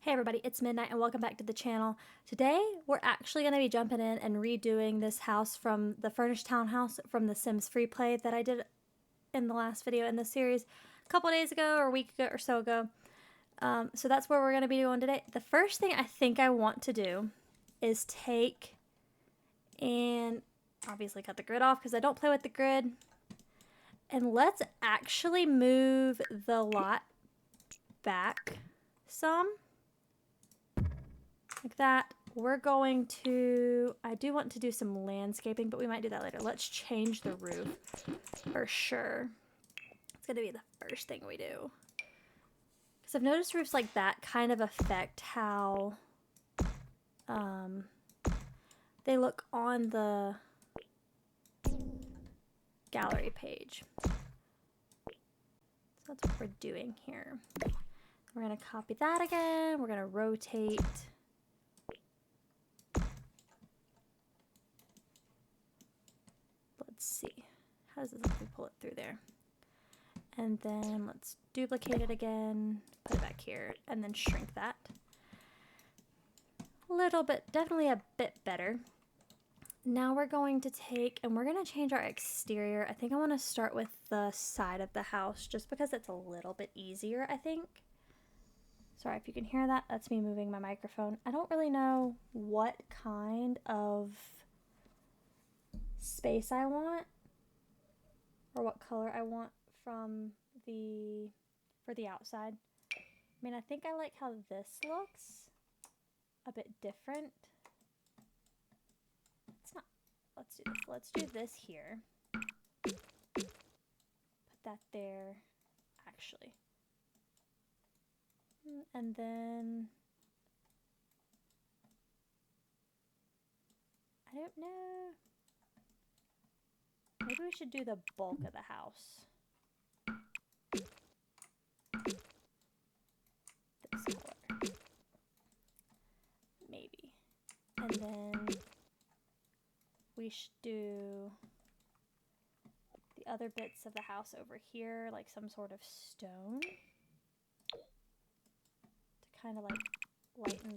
Hey everybody, it's Midnight and welcome back to the channel. Today we're actually going to be jumping in and redoing this house from the Furnished Townhouse from the Sims Freeplay that I did in the last video in the series a couple days ago or a week ago or so ago. So that's what we're going to be doing today. The first thing I think I want to do is take and obviously cut the grid off because I don't play with the grid. And let's actually move the lot back some. Like that. We're going to, I do want to do some landscaping, but we might do that later. Let's change the roof for sure. It's going to be the first thing we do. Because I've noticed roofs like that kind of affect how they look on the gallery page. So that's what we're doing here. We're going to copy that again. We're going to rotate. Let's see. How does this look? We pull it through there. And then let's duplicate it again, put it back here, and then shrink that. A little bit, definitely a bit better. Now we're going to take, and we're going to change our exterior. I think I want to start with the side of the house, just because it's a little bit easier, I think. Sorry if you can hear that. That's me moving my microphone. I don't really know what kind of space I want, or what color I want for the outside. I mean, I think I like how this looks a bit different. It's not. Let's do this. Let's do this here. Put that there, actually. And then I don't know. Maybe we should do the bulk of the house. This color. Maybe. And then we should do the other bits of the house over here, like some sort of stone. To kind of like lighten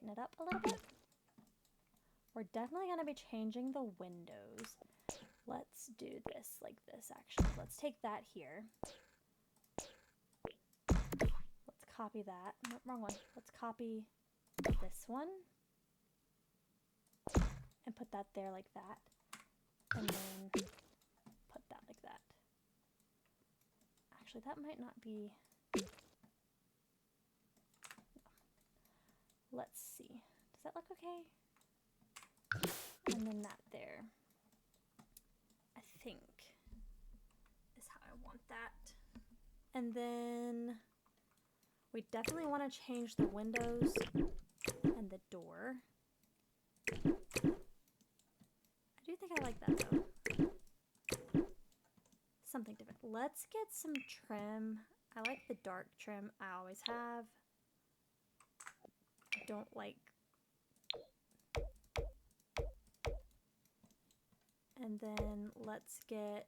it up a little bit. We're definitely going to be changing the windows. Let's do this like this, actually. Let's take that here. Let's copy that. No, wrong one. Let's copy this one. And put that there like that. And then put that like that. Actually, that might not be... No. Let's see. Does that look okay? And then that there, I think, is how I want that. And then we definitely want to change the windows and the door. I do think I like that though. Something different. Let's get some trim. I like the dark trim. I always have. I don't like... And then let's get,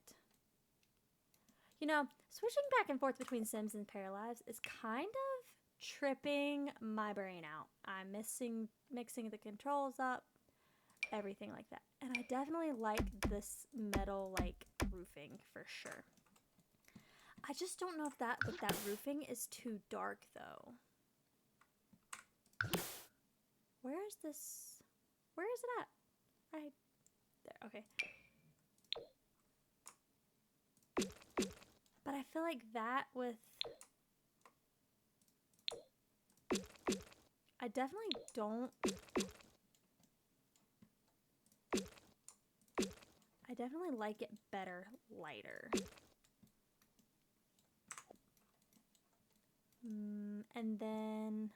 you know, switching back and forth between Sims and Paralives is kind of tripping my brain out. I'm mixing the controls up, everything like that. And I definitely like this metal like roofing for sure. I just don't know if that with that roofing is too dark though. Where is this? Where is it at? There, okay. But I feel like that with... I definitely don't... I definitely like it better lighter. And then...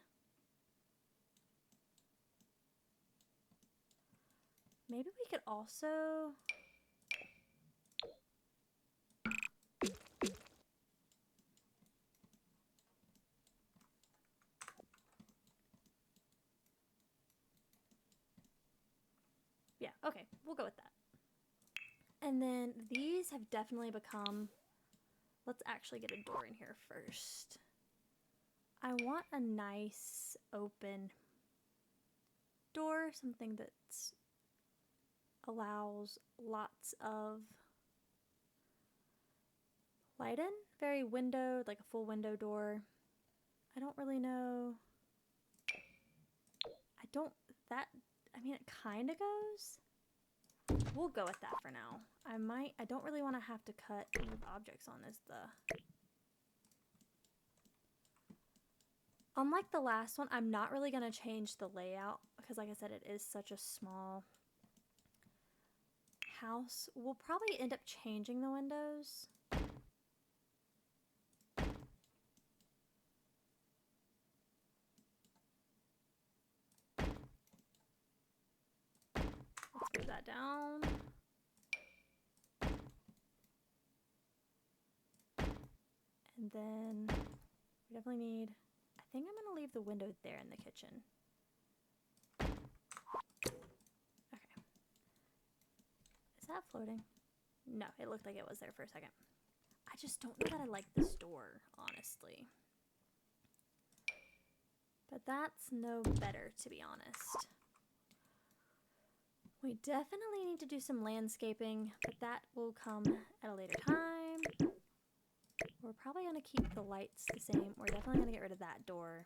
Maybe we could also... Yeah, okay, we'll go with that. And then these have definitely become let's actually get a door in here first. I want a nice open door, something that allows lots of light in. Very window, like a full window door. I don't really know. I mean, it kind of goes. We'll go with that for now. I don't really want to have to cut and move objects on this, Unlike the last one, I'm not really going to change the layout because, like I said, it is such a small house. We'll probably end up changing the windows. Let's move that down. And then we definitely need, I think I'm going to leave the window there in the kitchen. Okay. Is that floating? No, it looked like it was there for a second. I just don't know that I like this door, honestly. But that's no better, to be honest. We definitely need to do some landscaping, but that will come at a later time. We're probably going to keep the lights the same. We're definitely going to get rid of that door.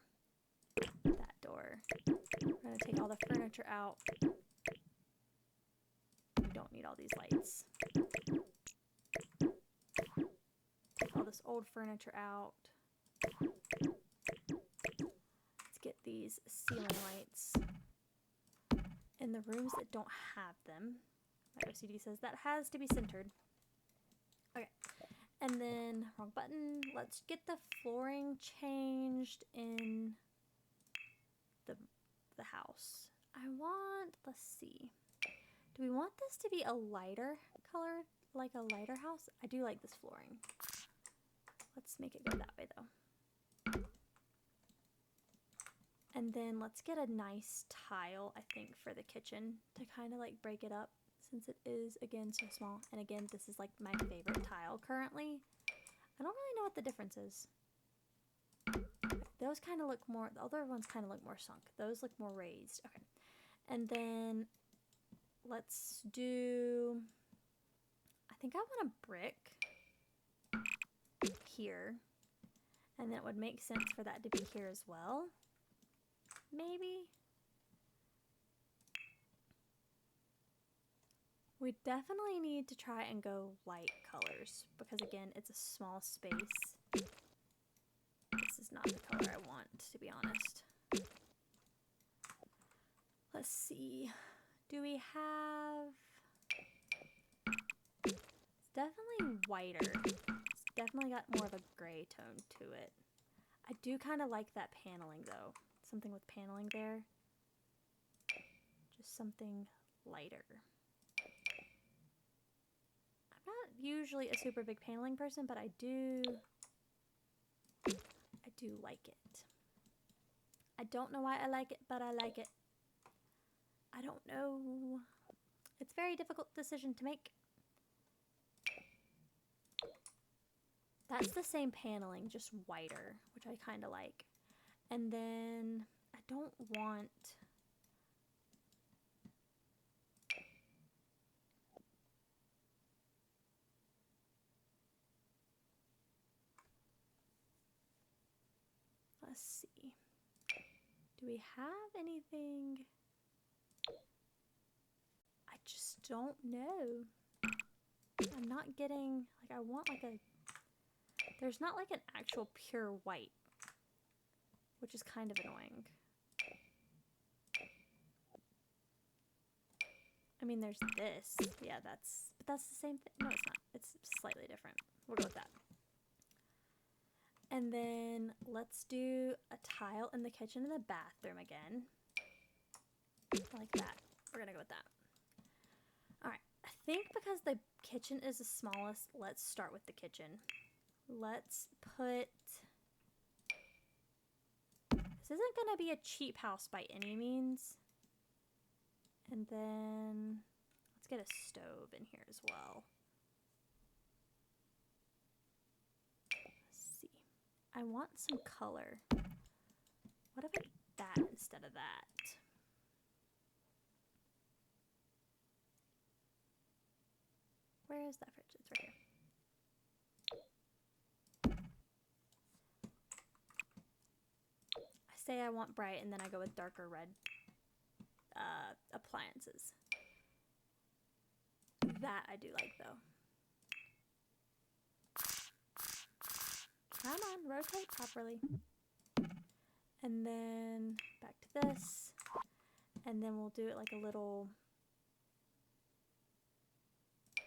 That door. We're going to take all the furniture out. We don't need all these lights. Take all this old furniture out. Let's get these ceiling lights in the rooms that don't have them. My OCD says that has to be centered. Okay. And then, wrong button, let's get the flooring changed in the house. Let's see. Do we want this to be a lighter color, like a lighter house? I do like this flooring. Let's make it go that way though. And then let's get a nice tile, I think, for the kitchen to kind of like break it up since it is, again, so small. And again, this is like my favorite tile currently. I don't really know what the difference is. Those kind of look more, the other ones kind of look more sunk. Those look more raised. Okay. And then let's do, I think I want a brick here. And then it would make sense for that to be here as well. Maybe. We definitely need to try and go light colors because, again, it's a small space. This is not the color I want, to be honest. Let's see. Do we have... It's definitely whiter. It's definitely got more of a gray tone to it. I do kind of like that paneling, though. Something with paneling there. Just something lighter. I'm not usually a super big paneling person, but I do like it. I don't know why I like it, but I like it. I don't know. It's a very difficult decision to make. That's the same paneling, just whiter, which I kind of like. And then I don't want... Let's see. Do we have anything? I just don't know. I'm not getting, like, I want like a, there's not like an actual pure white, which is kind of annoying. I mean, there's this. Yeah, but that's the same thing. No, it's not. It's slightly different. We'll go with that. And then let's do a tile in the kitchen and the bathroom again. I like that. We're gonna go with that. Alright, I think because the kitchen is the smallest, let's start with the kitchen. Let's put... This isn't gonna be a cheap house by any means. And then let's get a stove in here as well. I want some color. What about that instead of that? Where is that fridge? It's right here. I say I want bright and then I go with darker red appliances. That I do like though. Come on, rotate properly. And then back to this. And then we'll do it like a little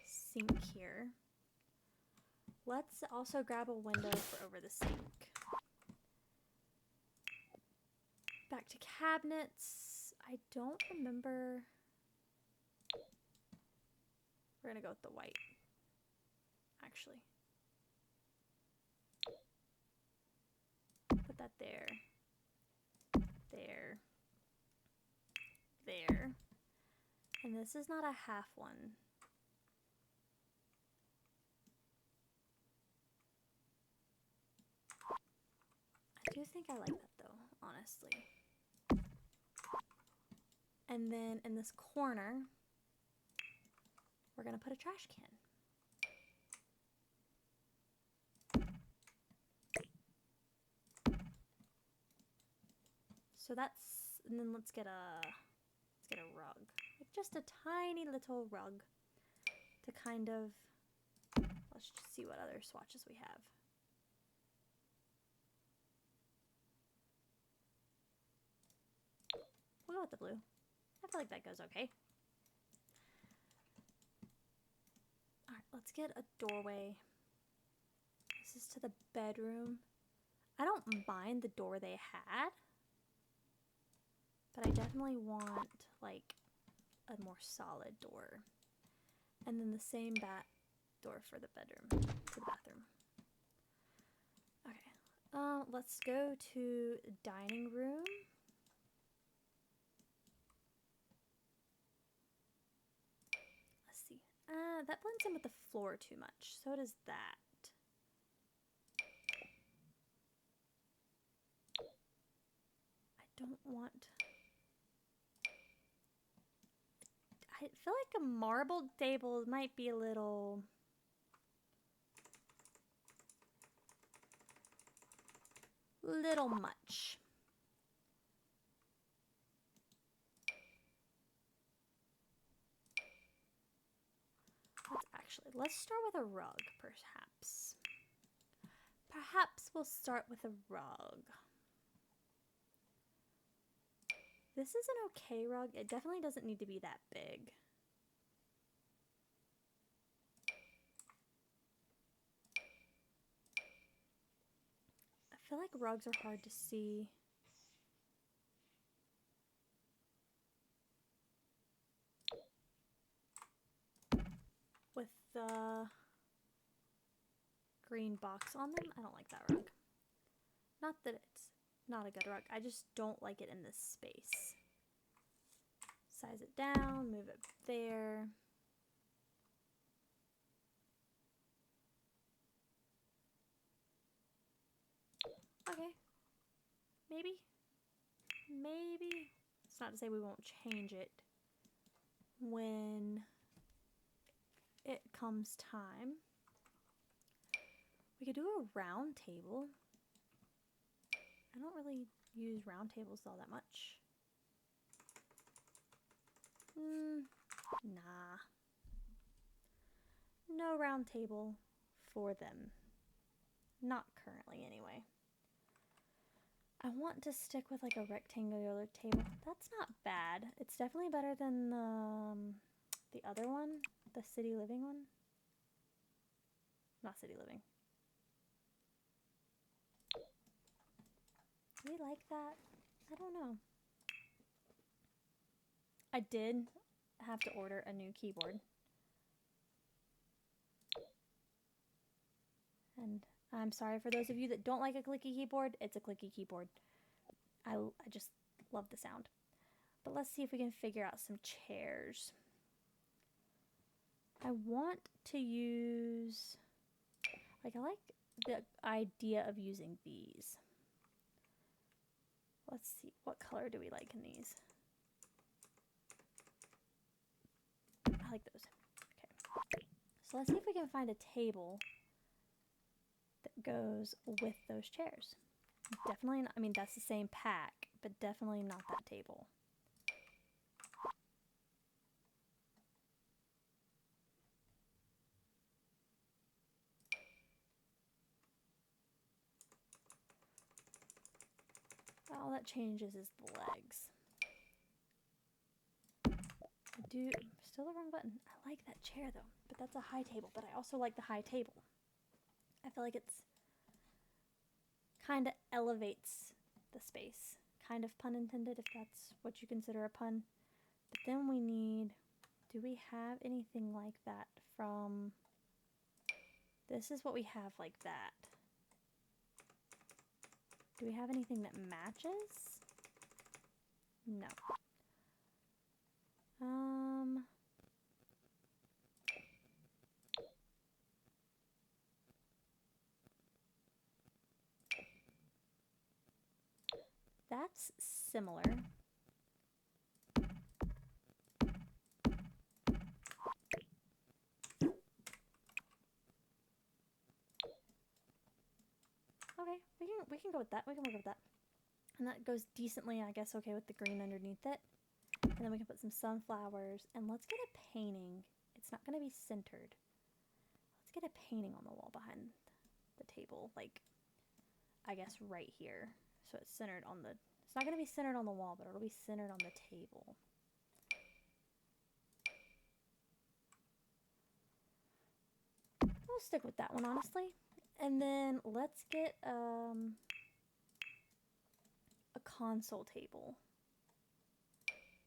sink here. Let's also grab a window for over the sink. Back to cabinets. I don't remember. We're gonna go with the white, actually. Put that there. There. There. And this is not a half one. I do think I like that though, honestly. And then in this corner, we're gonna put a trash can. So that's, and then let's get a rug. Like just a tiny little rug to kind of, let's just see what other swatches we have. We'll go with the blue. I feel like that goes okay. Alright, let's get a doorway. This is to the bedroom. I don't mind the door they had, but I definitely want like a more solid door. And then the same door for the bedroom, to the bathroom. Okay, let's go to dining room. Let's see. That blends in with the floor too much. So does that. I don't want... I feel like a marble table might be a little much. Let's start with a rug, perhaps. Perhaps we'll start with a rug. This is an okay rug. It definitely doesn't need to be that big. I feel like rugs are hard to see. With the green box on them. I don't like that rug. Not that it's not a good rug. I just don't like it in this space. Size it down, move it there. Okay. Maybe. It's not to say we won't change it when it comes time. We could do a round table. I don't really use round tables all that much. Nah. No round table for them. Not currently, anyway. I want to stick with like a rectangular table. That's not bad. It's definitely better than the other one, the city living one. Not city living. Do we like that? I don't know. I did have to order a new keyboard. And I'm sorry for those of you that don't like a clicky keyboard. It's a clicky keyboard. I just love the sound. But let's see if we can figure out some chairs. I want to use, like, I like the idea of using these. Let's see, what color do we like in these? I like those. Okay. So let's see if we can find a table that goes with those chairs. Definitely not, I mean, that's the same pack, but definitely not that table. All that changes is the legs. I do, still the wrong button. I like that chair though, but that's a high table, but I also like the high table. I feel like it's kind of elevates the space. Kind of, pun intended, if that's what you consider a pun. But then we need, do we have anything like that from, this is what we have like that. Do we have anything that matches? No. That's similar. Okay, we can go with that. We can work with that. And that goes decently, I guess, okay with the green underneath it. And then we can put some sunflowers. And let's get a painting. It's not going to be centered. Let's get a painting on the wall behind the table. Like, I guess right here. So it's centered on the... It's not going to be centered on the wall, but it'll be centered on the table. We'll stick with that one, honestly. And then let's get a console table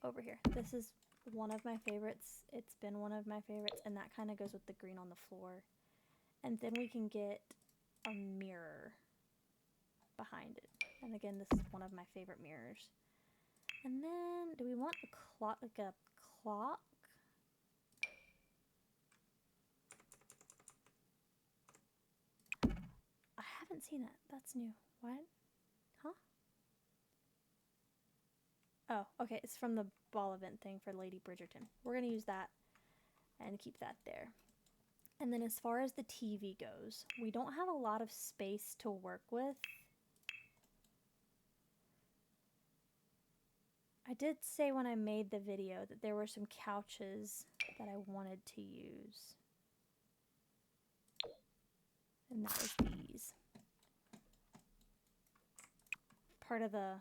over here. This is one of my favorites. It's been one of my favorites, and that kind of goes with the green on the floor. And then we can get a mirror behind it. And again, this is one of my favorite mirrors. And then, do we want a clock, like a clock? I haven't seen that. That's new. What? Huh? Oh, okay. It's from the ball event thing for Lady Bridgerton. We're going to use that and keep that there. And then as far as the TV goes, we don't have a lot of space to work with. I did say when I made the video that there were some couches that I wanted to use. And that was these. Part of the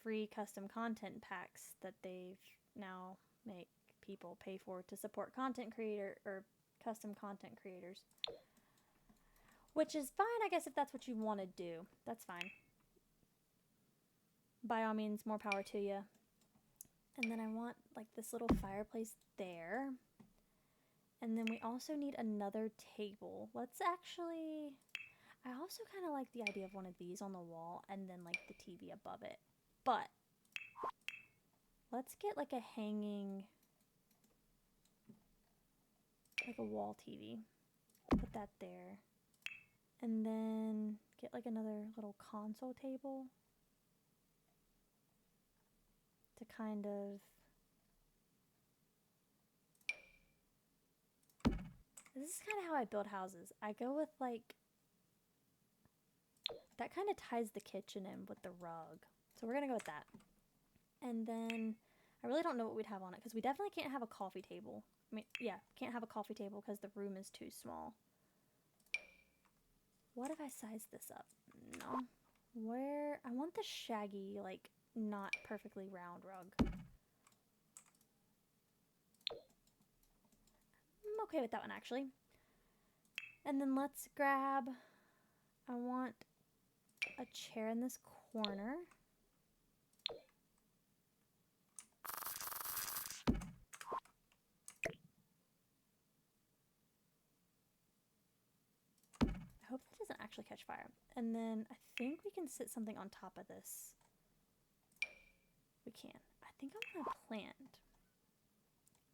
free custom content packs that they've now make people pay for to support content creator or custom content creators. Which is fine, I guess, if that's what you want to do. That's fine. By all means, more power to you. And then I want like this little fireplace there. And then we also need another table. Let's actually... I also kind of like the idea of one of these on the wall and then like the TV above it. But let's get like a hanging, like a wall TV. Put that there. And then get like another little console table to kind of... This is kind of how I build houses. I go with like... That kind of ties the kitchen in with the rug. So we're going to go with that. And then I really don't know what we'd have on it because we definitely can't have a coffee table. I mean, yeah, can't have a coffee table because the room is too small. What if I size this up? No. Where... I want the shaggy, like, not perfectly round rug. I'm okay with that one, actually. And then let's grab... I want a chair in this corner. I hope that doesn't actually catch fire. And then I think we can sit something on top of this. We can. I think I want a plant.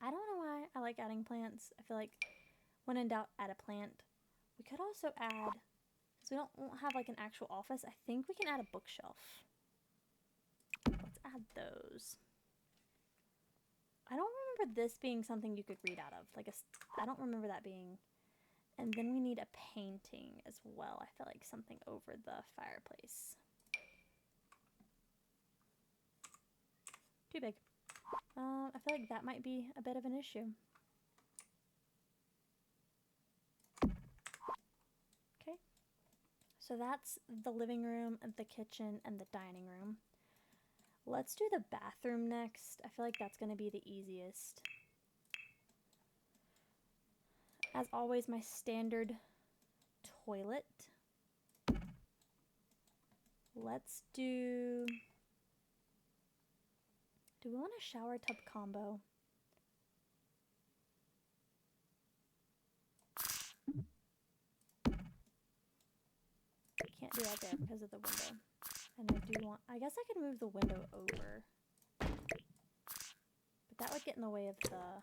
I don't know why I like adding plants. I feel like when in doubt, add a plant. We could also add, because So we won't have like an actual office. I think we can add a bookshelf. Let's add those. I don't remember this being something you could read out of. I don't remember that being. And then we need a painting as well. I feel like something over the fireplace. Too big. I feel like that might be a bit of an issue. Okay. So that's the living room, the kitchen, and the dining room. Let's do the bathroom next. I feel like that's going to be the easiest. As always, my standard toilet. Let's do... Do we want a shower tub combo? Can't do that there because of the window. And I do want... I guess I could move the window over. But that would get in the way of the...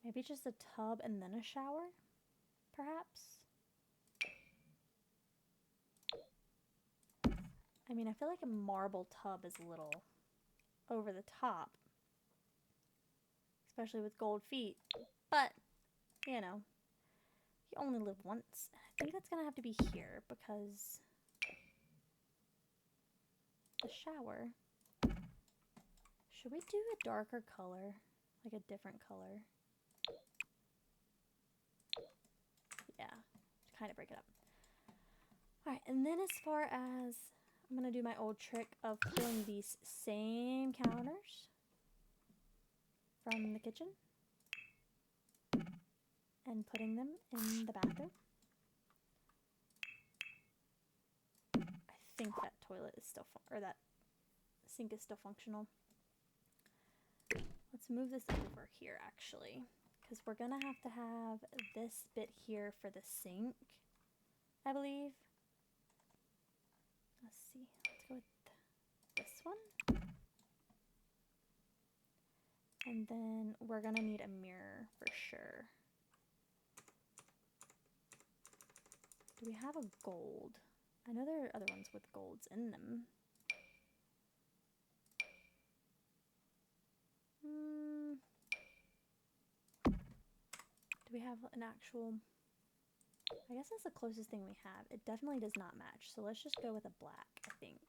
Maybe just a tub and then a shower? Perhaps? I mean, I feel like a marble tub is a little over the top. Especially with gold feet. But, you know, you only live once. I think that's going to have to be here because the shower... Should we do a darker color? Like a different color? Yeah, to kind of break it up. Alright, and then as far as... I'm going to do my old trick of pulling these same counters from the kitchen and putting them in the bathroom. I think that toilet is still, or that sink is still functional. Let's move this over here actually, because we're going to have this bit here for the sink, I believe. Let's see, let's go with this one. And then we're going to need a mirror for sure. Do we have a gold? I know there are other ones with golds in them. Do we have an actual... I guess that's the closest thing we have. It definitely does not match, so let's just go with a black, I think.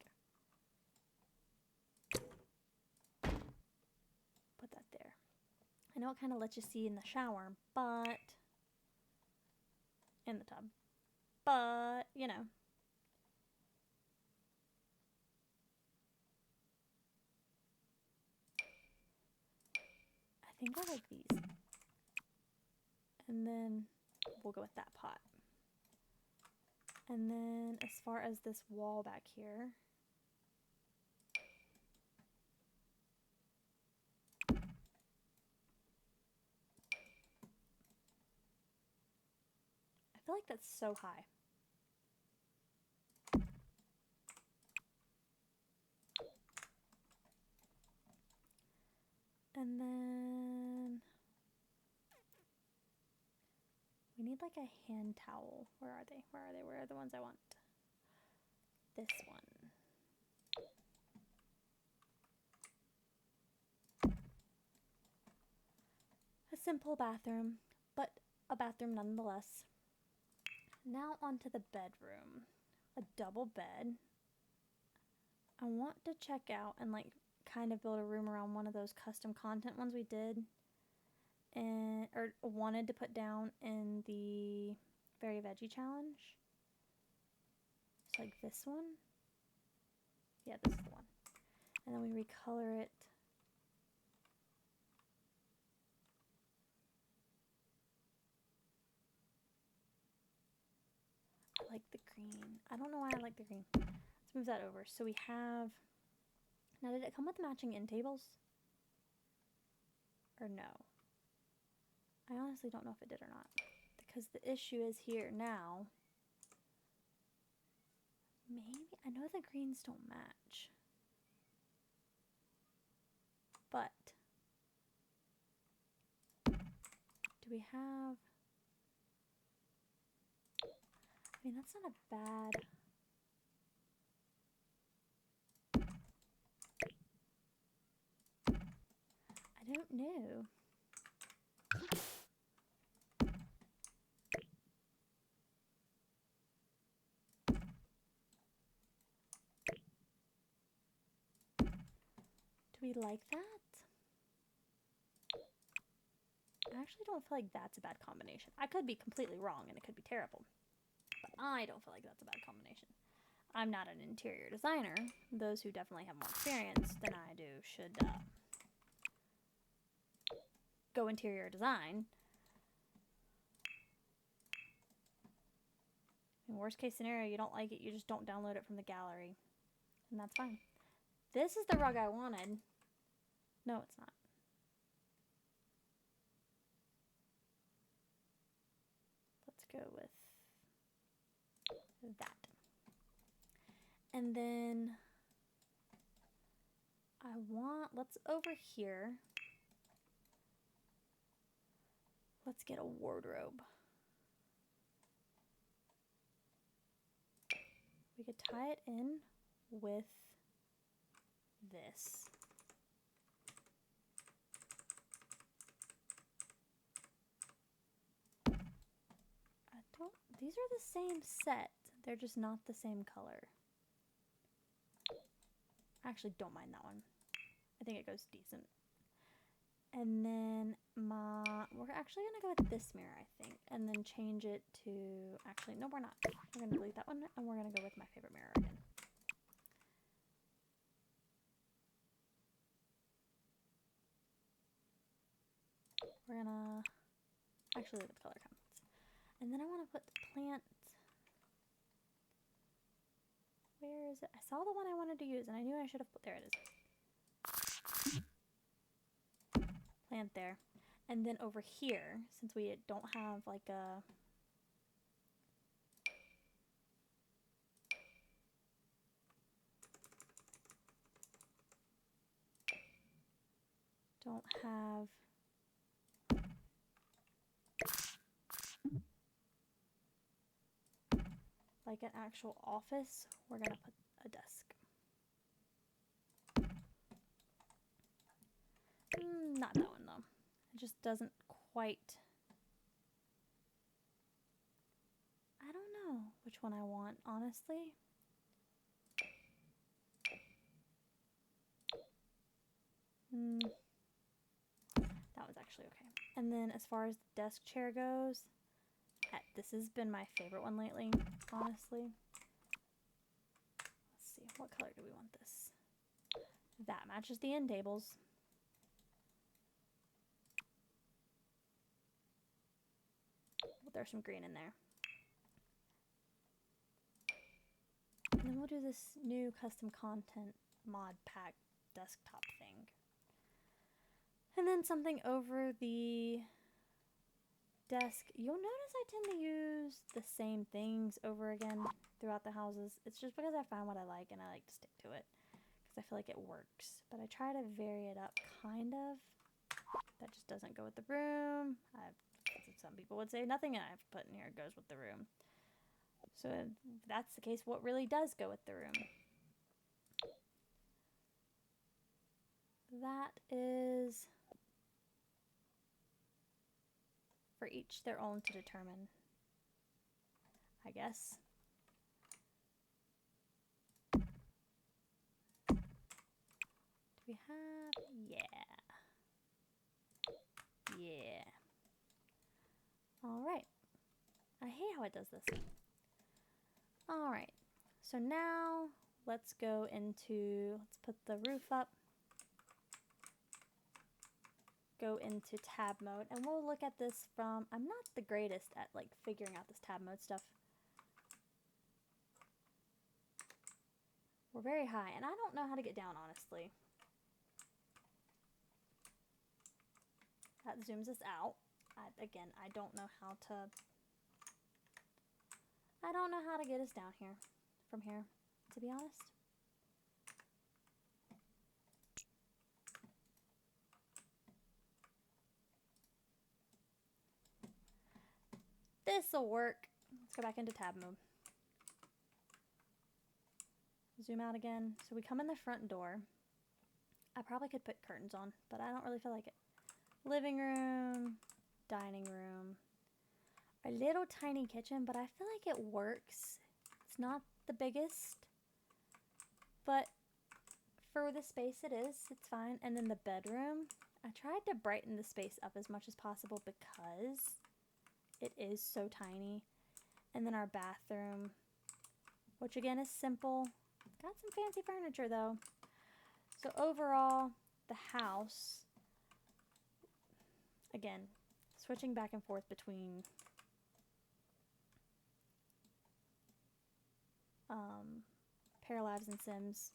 Put that there. I know it kind of lets you see in the shower, but... in the tub. But, you know. I think I like these. And then we'll go with that pot. And then as far as this wall back here, I feel like that's so high. And then we need like a hand towel. Where are they? Where are they? Where are the ones I want? This one. A simple bathroom, but a bathroom nonetheless. Now onto the bedroom. A double bed. I want to check out and like kind of build a room around one of those custom content ones we did and or wanted to put down in the Very Veggie Challenge. So like this one. Yeah, this is the one. And then we recolor it. I like the green. I don't know why I like the green. Let's move that over. So we have... Now, did it come with matching end tables? Or no? I honestly don't know if it did or not. Because the issue is here now. Maybe... I know the greens don't match. But we have... I mean, that's not a bad... I don't know. Do we like that? I actually don't feel like that's a bad combination. I could be completely wrong and it could be terrible, but I don't feel like that's a bad combination. I'm not an interior designer. Those who definitely have more experience than I do should go interior design. In worst case scenario, you don't like it, you just don't download it from the gallery. And that's fine. This is the rug I wanted. No, it's not. Let's go with that. And then let's over here. Let's get a wardrobe. We could tie it in with this. These are the same set. They're just not the same color. I actually don't mind that one. I think it goes decent. And then we're actually gonna go with this mirror, I think, and then change it to, actually, no, we're not. We're gonna delete that one, and we're gonna go with my favorite mirror again. We're gonna actually look at the color comments. And then I want to put the plant. Where is it? I saw the one I wanted to use, and I knew I should have put, there it is. Plant there. And then over here, since we don't have like a... don't have... like an actual office, we're gonna put a desk. Not that one though. It just doesn't quite... I don't know which one I want, honestly. That was actually okay. And then as far as the desk chair goes, this has been my favorite one lately, honestly. Let's see, what color do we want this? That matches the end tables. There's some green in there. And then we'll do this new custom content mod pack desktop thing. And then something over the desk. You'll notice I tend to use the same things over again throughout the houses. It's just because I find what I like and I like to stick to it because I feel like it works. But I try to vary it up, kind of. That just doesn't go with the room. Some people would say nothing I have to put in here goes with the room. So if that's the case, what really does go with the room? That is for each their own to determine, I guess. Do we have? Yeah. Yeah. Alright. I hate how it does this. Alright. So now let's go into, let's put the roof up. Go into tab mode and we'll look at this from, I'm not the greatest at like figuring out this tab mode stuff. We're very high and I don't know how to get down, honestly. That zooms us out. Again, I don't know how to get us down here from here, to be honest. This'll work. Let's go back into tab mode. Zoom out again. So we come in the front door. I probably could put curtains on, but I don't really feel like it. Living room, dining room. A little tiny kitchen, but I feel like it works. It's not the biggest, but for the space it is, it's fine. And then the bedroom, I tried to brighten the space up as much as possible because it is so tiny. And then our bathroom, which again is simple. Got some fancy furniture though. So overall, the house, again, switching back and forth between Paralives and Sims.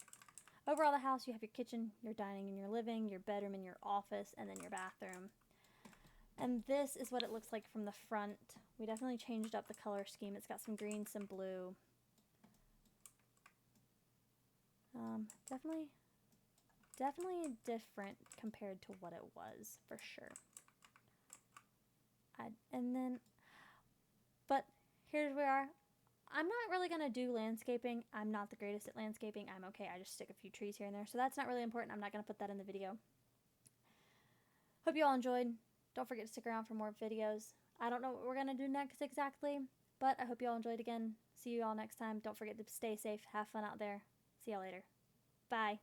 Overall, the house, you have your kitchen, your dining, and your living, your bedroom, and your office, and then your bathroom. And this is what it looks like from the front. We definitely changed up the color scheme. It's got some green, some blue. Definitely different compared to what it was, for sure. But here's where we are. I'm not really going to do landscaping. I'm not the greatest at landscaping. I'm okay. I just stick a few trees here and there. So that's not really important. I'm not going to put that in the video. Hope you all enjoyed. Don't forget to stick around for more videos. I don't know what we're going to do next exactly, but I hope you all enjoyed again. See you all next time. Don't forget to stay safe. Have fun out there. See y'all later. Bye.